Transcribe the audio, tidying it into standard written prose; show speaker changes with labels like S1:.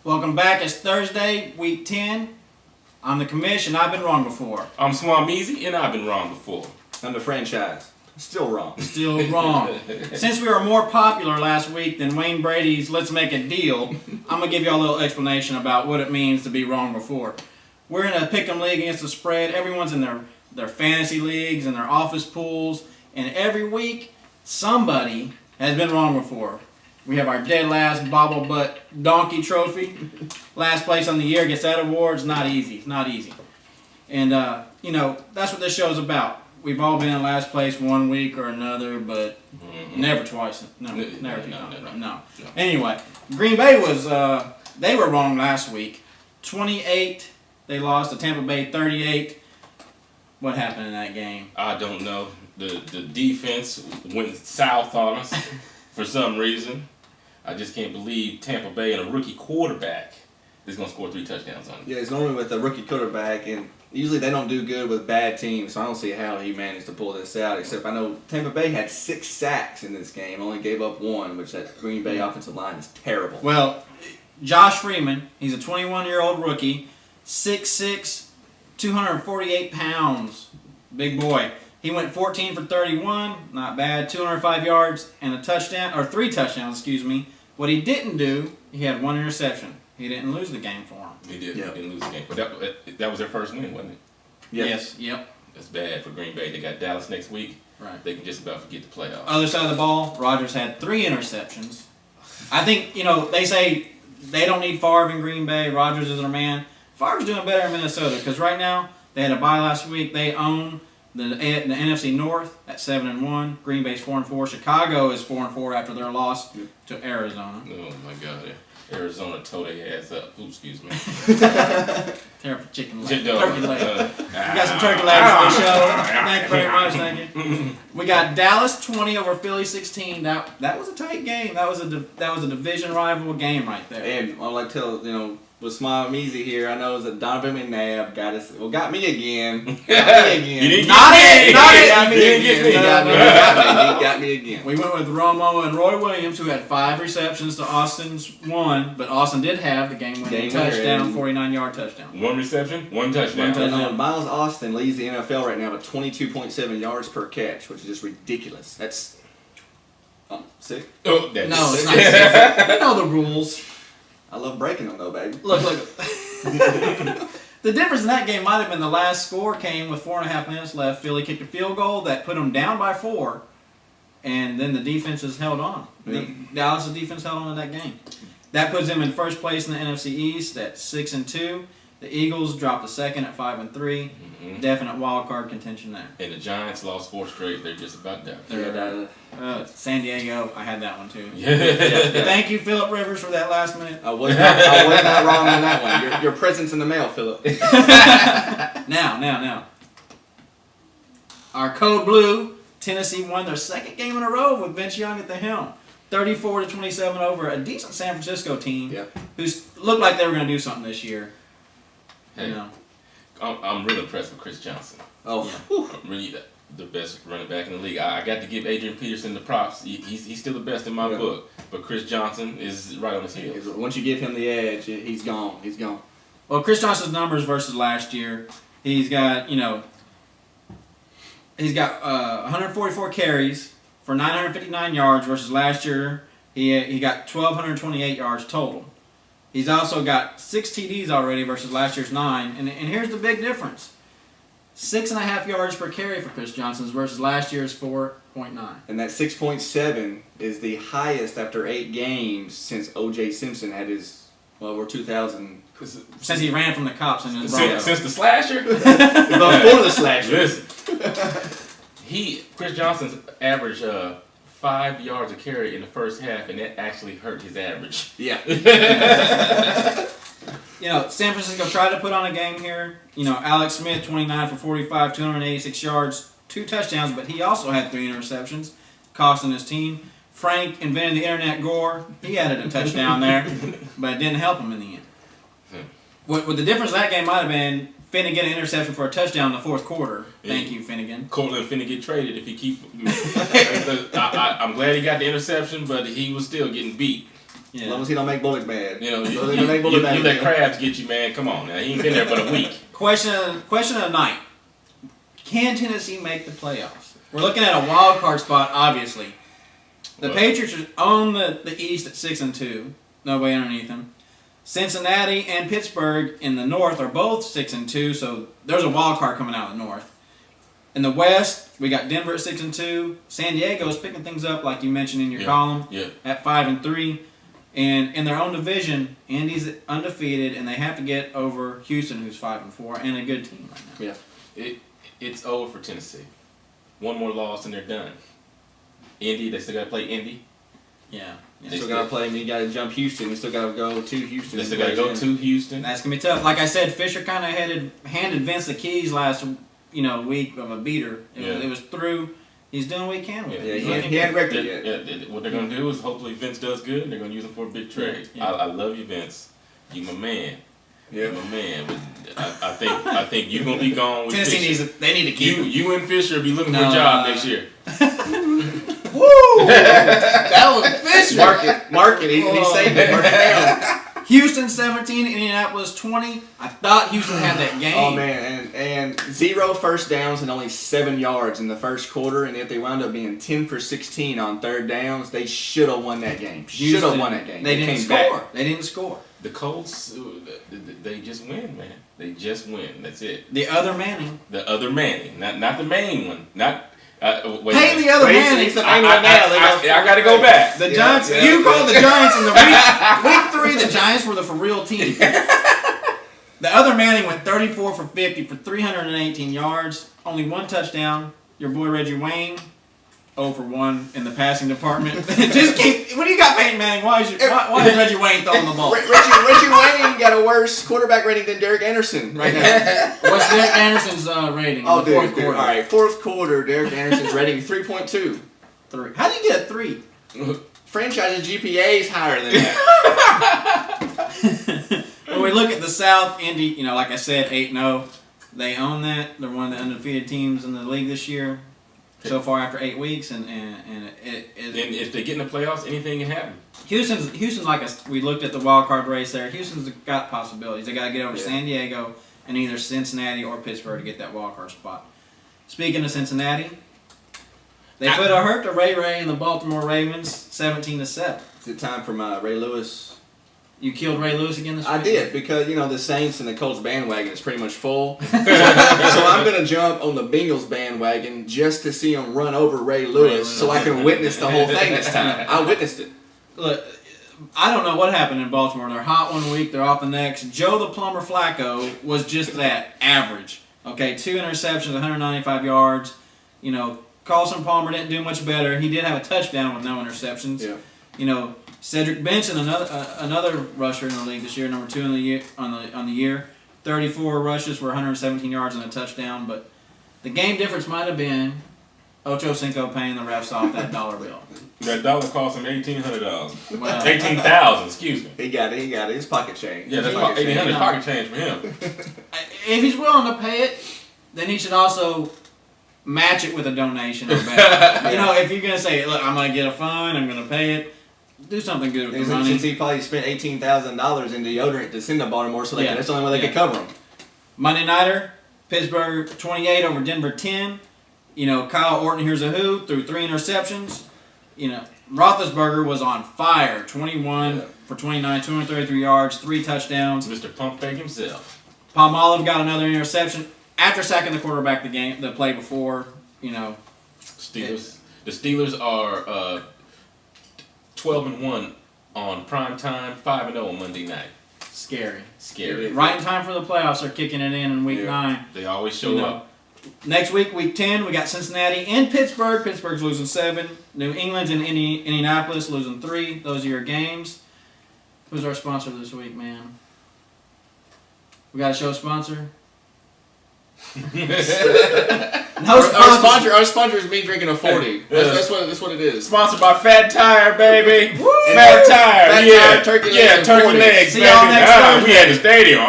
S1: Welcome back. It's Thursday, week 10. I'm the commission. I've been wrong before.
S2: I'm Swamizi, and I've been wrong before.
S3: I'm the franchise. Still wrong.
S1: Still wrong. Since we were more popular last week than Wayne Brady's Let's Make a Deal, I'm going to give you a little explanation about what it means to be wrong before. We're in a pick'em league against the spread. Everyone's in their fantasy leagues and their office pools. And every week, somebody has been wrong before. We have our dead last bobble butt donkey trophy. Last place on the year gets that award. It's not easy. It's not easy. And, that's what this show's about. We've all been in last place one week or another, but never twice. No. Anyway, Green Bay was, they were wrong last week. 28, they lost to Tampa Bay 38. What happened in that game?
S2: I don't know. The defense went south on us for some reason. I just can't believe Tampa Bay and a rookie quarterback is going to score 3 touchdowns on it.
S3: Yeah, it's normally with a rookie quarterback, and usually they don't do good with bad teams, so I don't see how he managed to pull this out, except I know Tampa Bay had 6 sacks in this game, only gave up 1, which that Green Bay offensive line is terrible.
S1: Well, Josh Freeman, he's a 21-year-old rookie, 6'6", 248 pounds, big boy. He went 14 for 31, not bad, 205 yards and a touchdown, or 3 touchdowns, excuse me. What he didn't do, he had 1 interception. He didn't lose the game for him.
S2: He did. Yep. He didn't lose the game. But that was their first win, wasn't it?
S1: Yes. Yep.
S2: That's bad for Green Bay. They got Dallas next week.
S1: Right.
S2: They can just about forget the playoffs.
S1: Other side of the ball, Rodgers had 3 interceptions. I think, they say they don't need Favre in Green Bay. Rodgers is their man. Favre's doing better in Minnesota because right now they had a bye last week. They own the NFC North at 7-1. Green Bay's 4-4. Chicago is 4-4 after their loss to Arizona.
S2: Oh my God! Arizona tore their ass up. Ooh, excuse me.
S1: Terrible chicken leg.
S2: Turkey
S1: leg. We got some turkey legs on the show. Thank you very much. Thank you. We got Dallas 20 over Philly 16. That was a tight game. That was a division rival game right there.
S3: And I'd like to tell, with Smile Easy here, I know it was that Donovan McNabb got me again.
S2: You didn't
S3: Not
S2: get
S3: it.
S2: me. You didn't get me.
S3: He got me again.
S1: We went with Romo and Roy Williams, who had 5 receptions to Austin's 1, but Austin did have the game-winning touchdown, 49-yard touchdown.
S2: 1 reception, 1 touchdown.
S3: And Miles Austin leads the NFL right now with 22.7 yards per catch, which is just ridiculous. That's sick.
S2: Oh, that's
S1: no, it's not sick. You know the rules.
S3: I love breaking them though, baby.
S1: Look. The difference in that game might have been the last score came with 4.5 minutes left. Philly kicked a field goal that put them down by 4, and then the defenses held on.
S3: Yeah.
S1: Dallas' defense held on to that game. That puts them in first place in the NFC East at 6-2. The Eagles dropped to second at 5-3. Mm-hmm. Definite wild card contention there.
S2: And the Giants lost 4 straight. They're just about done.
S1: San Diego, I had that one too.
S2: Yeah.
S1: Thank you, Phillip Rivers, for that last minute.
S3: I was not wrong on that one. Your present's in the mail, Phillip.
S1: Now. Our Code Blue, Tennessee won their 2nd game in a row with Vince Young at the helm. 34-27 over a decent San Francisco team who looked like they were going to do something this year.
S2: Hey, I'm really impressed with Chris Johnson.
S3: Oh,
S2: yeah. Really the best running back in the league. I got to give Adrian Peterson the props. He's still the best in my book. But Chris Johnson is right on his heels.
S3: Once you give him the edge, he's gone. He's gone.
S1: Well, Chris Johnson's numbers versus last year, he's got 144 carries for 959 yards versus last year he got 1,228 yards total. He's also got 6 TDs already versus last year's 9. And here's the big difference. 6.5 yards per carry for Chris Johnson's versus last year's 4.9.
S3: And that 6.7 is the highest after 8 games since O.J. Simpson had his, we're 2000.
S1: Since he ran from the cops and
S2: since the slasher?
S3: Before the slasher.
S2: Listen. Chris Johnson's averaged 5 yards a carry in the first half, and that actually hurt his average.
S3: Yeah.
S1: San Francisco tried to put on a game here. Alex Smith, 29 for 45, 286 yards, 2 touchdowns, but he also had 3 interceptions, costing his team. Frank invented the internet gore. He added a touchdown there, but it didn't help him in the end. What the difference of that game might have been, Finnegan an interception for a touchdown in the 4th quarter. Thank you, Finnegan.
S2: Colton finna get traded if he keep. I'm glad he got the interception, but he was still getting beat.
S1: Yeah.
S3: As long as he don't make Bullock mad.
S2: You know,
S3: As
S2: you,
S3: long as he don't make Bullock mad.
S2: let Krabs get you, man. Come on now. He ain't been there but a week.
S1: Question of the night. Can Tennessee make the playoffs? We're looking at a wild card spot, obviously. The Patriots own the East at 6-2. Nobody underneath them. Cincinnati and Pittsburgh in the North are both 6-2, so there's a wild card coming out of the North. In the West, we got Denver at 6-2. San Diego's picking things up, like you mentioned in your column, at 5-3. And in their own division, Indy's undefeated, and they have to get over Houston, who's 5-4, and a good team right now.
S3: Yeah.
S2: It's over for Tennessee. One more loss and they're done. Indy, they still got to play Indy.
S1: Yeah.
S3: They still got to play, and you got to jump Houston. You still got to go to Houston.
S2: They still got to go to Houston.
S1: That's going to be tough. Like I said, Fisher kind of handed Vince the keys last week of a beater. It was through. He's doing what he can with it.
S3: Yeah, he hadn't wrecked it yet.
S2: What they're going to do is hopefully Vince does good, and they're going to use him for a big trade.
S1: Yeah.
S2: I love you, Vince. You my man.
S3: Yeah,
S2: my man. But I think you're gonna be gone with
S1: Tennessee
S2: Fisher.
S1: They need to keep
S2: you and Fisher will be looking for a job next year.
S1: Woo! That was Fisher.
S3: Mark it. He saved it. Mark it down.
S1: Houston 17, Indianapolis 20. I thought Houston had that game.
S3: Oh man, and 0 first downs and only 7 yards in the first quarter. And if they wound up being 10 for 16 on third downs, they should have won that game. Should have won that game.
S1: They didn't score. They didn't score.
S2: The Colts, they just win, man. They just win. That's it.
S1: The other Manning.
S2: The other Manning, not the main one. Not. Wait,
S1: hey, the other Manning.
S2: I got to go back.
S1: The Giants. You called the Giants in the week 3. The Giants were the for real team. The other Manning went 34 for 50 for 318 yards, only 1 touchdown. Your boy Reggie Wayne, 0 for 1 in the passing department. Just keep. What do you got, Peyton Manning? Why is Reggie Wayne throwing the ball?
S3: Reggie Wayne got a worse quarterback rating than Derek Anderson right now.
S1: What's Derek Anderson's rating?
S3: Oh,
S1: in the fourth quarter.
S3: All right, fourth quarter. Derek Anderson's rating 3.2.
S1: 3. How did you get a 3?
S3: Franchise's GPA is higher than that.
S1: When we look at the South, Indy, like I said, 8-0. They own that. They're one of the undefeated teams in the league this year. So far after 8 weeks, and
S2: if they get in the playoffs, anything can happen.
S1: Houston's like we looked at the wild card race there. Houston's got possibilities. They got to get over San Diego and either Cincinnati or Pittsburgh to get that wild card spot. Speaking of Cincinnati, they put a hurt to Ray and the Baltimore Ravens, 17-7.
S3: Is it time for my Ray Lewis?
S1: You killed Ray Lewis again this week?
S3: I did, because, the Saints and the Colts bandwagon is pretty much full. So I'm going to jump on the Bengals bandwagon just to see him run over Ray Lewis so I can witness the whole thing this time. I witnessed it.
S1: Look, I don't know what happened in Baltimore. They're hot one week, they're off the next. Joe the Plumber Flacco was just that, average. Okay, 2 interceptions, 195 yards. Carlson Palmer didn't do much better. He did have a touchdown with no interceptions. Yeah. Cedric Benson, another rusher in the league this year, number 2 in the year on the year. 34 rushes for 117 yards and a touchdown. But the game difference might have been Ocho Cinco paying the refs off that dollar bill.
S2: That dollar cost him $1,800.
S1: Well,
S2: 18,000. Excuse me.
S3: He got it. His pocket change.
S2: Yeah, that's $1,800 pocket change for him.
S1: If he's willing to pay it, then he should also match it with a donation or better. If you're gonna say, "Look, I'm gonna get a fine. I'm gonna pay it." Do something good with the money.
S3: Since he probably spent $18,000 in deodorant to send to Baltimore, so that's the only way they could cover him.
S1: Monday Nighter, Pittsburgh 28 over Denver 10. Kyle Orton, here's a who, threw 3 interceptions. Roethlisberger was on fire, 21 for 29, 233 yards, 3 touchdowns.
S2: Mr. Pump Fake himself.
S1: Palmolive got another interception after sacking the quarterback the play before.
S2: Steelers. The Steelers are 12-1 on prime time, 5-0 on Monday night.
S1: Scary.
S2: Right
S1: in time for the playoffs. They're kicking it in week 9.
S2: They always show up.
S1: Next week, week 10, we got Cincinnati and Pittsburgh. Pittsburgh's losing 7. New England's in Indianapolis losing 3. Those are your games. Who's our sponsor this week, man? We got a show sponsor?
S3: Our sponsor is me drinking a 40. That's what it is.
S2: Sponsored by Fat Tire, baby.
S3: Woo!
S2: Fat Tire,
S3: Fat Tire, turkey legs,
S2: turkey legs.
S1: See y'all next Thursday.
S2: We at the stadium.